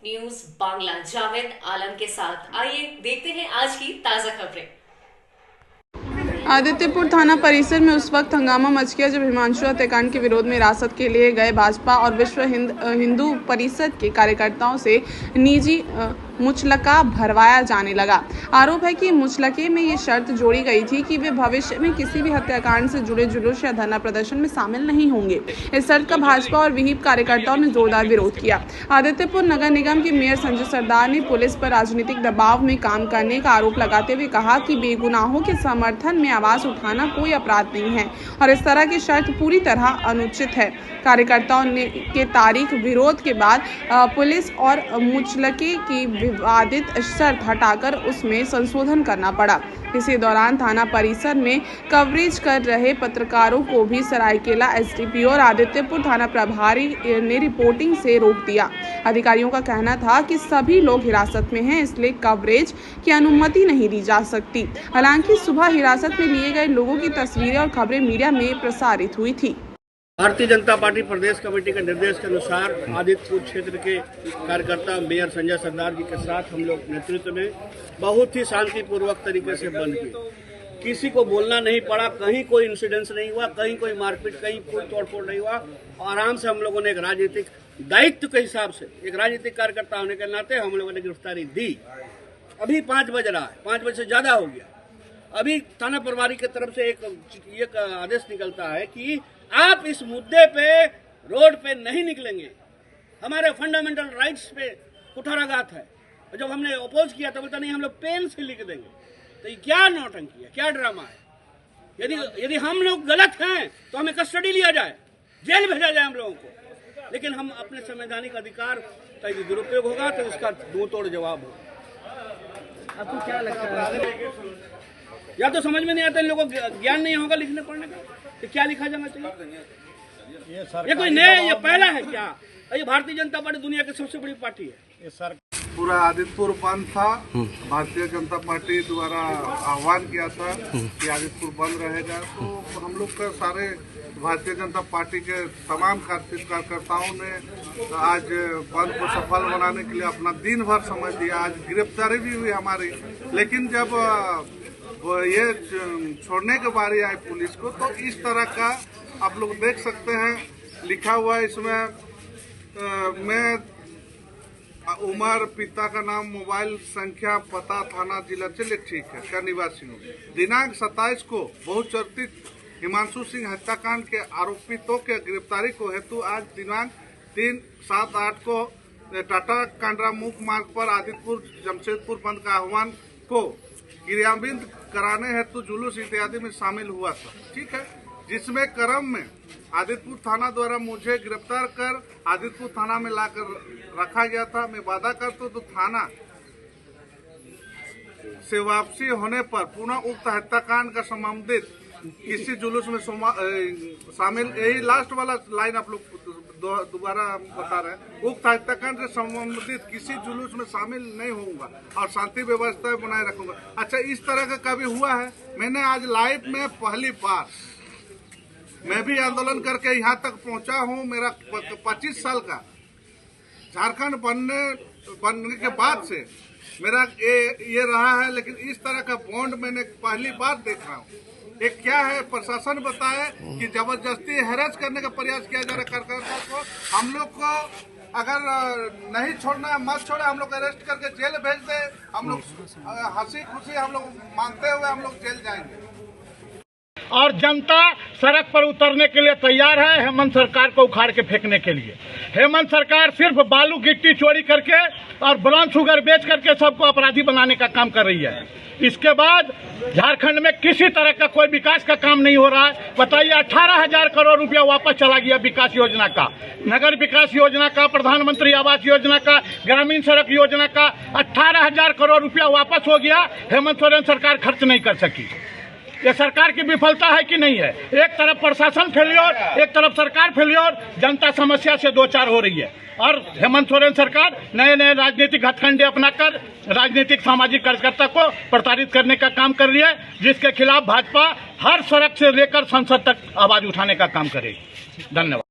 News Bangla Javed Alam के साथ। आइए देखते हैं आज की ताजा खबरें। आदित्यपुर थाना परिसर में उस वक्त हंगामा मच गया जब हिमांशु हत्याकांड के विरोध में हिरासत के लिए गए भाजपा और विश्व हिंदू परिषद के कार्यकर्ताओं से निजी मुचलका भरवाया जाने लगा। आरोप है कि मुचलके में ये शर्त जोड़ी गई थी कि वे भविष्य में किसी भी हत्याकांड से जुड़े जुलूस या धरना प्रदर्शन में शामिल नहीं होंगे। इस शर्त का भाजपा और विहिप कार्यकर्ताओं ने जोरदार विरोध किया। आदित्यपुर नगर निगम के मेयर संजय सरदार ने पुलिस पर राजनीतिक दबाव में काम करने का आरोप लगाते हुए कहा कि बेगुनाहों के समर्थन में आवाज उठाना कोई अपराध नहीं है और इस तरह की शर्त पूरी तरह अनुचित है। कार्यकर्ताओं के तारीख विरोध के बाद पुलिस और मुचलके की विवादित शर्त हटाकर उसमें संशोधन करना पड़ा। इसी दौरान थाना परिसर में कवरेज कर रहे पत्रकारों को भी सरायकेला एसडीपीओ और आदित्यपुर थाना प्रभारी ने रिपोर्टिंग से रोक दिया। अधिकारियों का कहना था कि सभी लोग हिरासत में हैं, इसलिए कवरेज की अनुमति नहीं दी जा सकती। हालांकि सुबह हिरासत में लिए गए लोगों की तस्वीरें और खबरें मीडिया में प्रसारित हुई थी। भारतीय जनता पार्टी प्रदेश कमेटी के निर्देश के अनुसार आदित्यपुर क्षेत्र के कार्यकर्ता मेयर संजय सरदार जी के साथ हम लोग नेतृत्व में बहुत ही शांतिपूर्वक तरीके से बंद किए। किसी को बोलना नहीं पड़ा, कहीं कोई इंसिडेंस नहीं हुआ, कहीं कोई मारपीट, कहीं कोई तोड़फोड़ नहीं हुआ। आराम से हम लोगों ने एक राजनीतिक दायित्व के हिसाब से, एक राजनीतिक कार्यकर्ता होने के नाते हम लोगों ने गिरफ्तारी दी। अभी 5 बज रहा है, 5 बजे से ज्यादा हो गया। अभी थाना प्रभारी की तरफ से एक आदेश निकलता है कि आप इस मुद्दे पे रोड पे नहीं निकलेंगे, हमारे फंडामेंटल राइट्स पे कुठाराघात है। जब हमने अपोज किया तो बोलता नहीं, हम लोग पेन से लिख देंगे। तो ये क्या नौटंकी है, क्या ड्रामा है? यदि हम लोग गलत हैं तो हमें कस्टडी लिया जाए, जेल भेजा जाए हम लोगों को। लेकिन हम अपने संवैधानिक अधिकार का यदि दुरुपयोग होगा तो उसका मुंह तोड़ जवाब होगा। आपको क्या लगता है? या तो समझ में नहीं आता, इन लोगों को ज्ञान नहीं होगा लिखने पढ़ने का, तो क्या लिखा जाना चाहिए? ये कोई नया, ये पहला है क्या? ये भारतीय जनता पार्टी दुनिया की सबसे बड़ी पार्टी है। ये पूरा आदित्यपुर बंद था। भारतीय जनता पार्टी द्वारा आह्वान किया था कि आदित्यपुर बंद रहेगा, तो हम लोग का सारे भारतीय जनता पार्टी के तमाम कार्यकर्ताओं ने आज बंद को सफल बनाने के लिए अपना दिन भर समय दिया। आज गिरफ्तारी भी हुई हमारी, लेकिन जब ये छोड़ने की बारी आई पुलिस को, तो इस तरह का आप लोग देख सकते हैं लिखा हुआ है इसमें। मैं उमर, पिता का नाम, मोबाइल संख्या, पता, थाना, जिला, चलिए ठीक है, का निवासी हूँ। दिनांक 27 को बहुचर्चित हिमांशु सिंह हत्याकांड के आरोपितों के गिरफ्तारी को हेतु आज दिनांक 3/7/8 को टाटा कांड्रा मुख्य मार्ग पर आदित्यपुर जमशेदपुर बंद का आह्वान को क्रियान्वित कराने हेतु जुलूस इत्यादि में शामिल हुआ था, ठीक है। जिसमें क्रम में आदित्यपुर थाना द्वारा मुझे गिरफ्तार कर आदित्यपुर थाना में लाकर रखा गया था। मैं वादा करता हूं तो थाना से वापसी होने पर पुनः उक्त हत्याकांड का संबंधित किसी जुलूस में शामिल, यही लास्ट वाला लाइन आप लोग दोबारा बता रहे हैं, उक्त हत्याकांड से संबंधित किसी जुलूस में शामिल नहीं होऊंगा और शांति व्यवस्था बनाए रखूंगा। अच्छा, इस तरह का कभी हुआ है? मैंने आज लाइफ में पहली बार, मैं भी आंदोलन करके यहाँ तक पहुँचा हूँ। मेरा 25 साल का झारखंड बनने के बाद से मेरा ये रहा है, लेकिन इस तरह का बॉन्ड मैंने पहली बार देख रहा हूँ। एक क्या है, प्रशासन बताए कि जबरदस्ती हैरेस करने का प्रयास किया जा रहा है कार्यकर्ता को। हम लोग को अगर नहीं छोड़ना है, मत छोड़े, हम लोग अरेस्ट करके जेल भेज दे। हम लोग हंसी खुशी हम लोग मानते हुए हम लोग जेल जाएंगे। और जनता सड़क पर उतरने के लिए तैयार है हेमंत सरकार को उखाड़ के फेंकने के लिए। हेमंत सरकार सिर्फ बालू गिट्टी चोरी करके और ब्राउन शुगर बेच करके सबको अपराधी बनाने का काम कर रही है। इसके बाद झारखंड में किसी तरह का कोई विकास का काम नहीं हो रहा है। बताइए, 18,000 करोड़ रुपया वापस चला गया विकास योजना का, नगर विकास योजना का, प्रधानमंत्री आवास योजना का, ग्रामीण सड़क योजना का 18,000 करोड़ रुपया वापस हो गया। हेमंत सोरेन सरकार खर्च नहीं कर सकी। ये सरकार की विफलता है कि नहीं है? एक तरफ प्रशासन फेल्योर, एक तरफ सरकार फेल्योर, जनता समस्या से दो चार हो रही है। और हेमंत सोरेन सरकार नए नए राजनीतिक हथकंडे अपनाकर राजनीतिक सामाजिक कार्यकर्ता को प्रताड़ित करने का काम कर रही है, जिसके खिलाफ भाजपा हर सड़क से लेकर संसद तक आवाज उठाने का काम करेगी। धन्यवाद।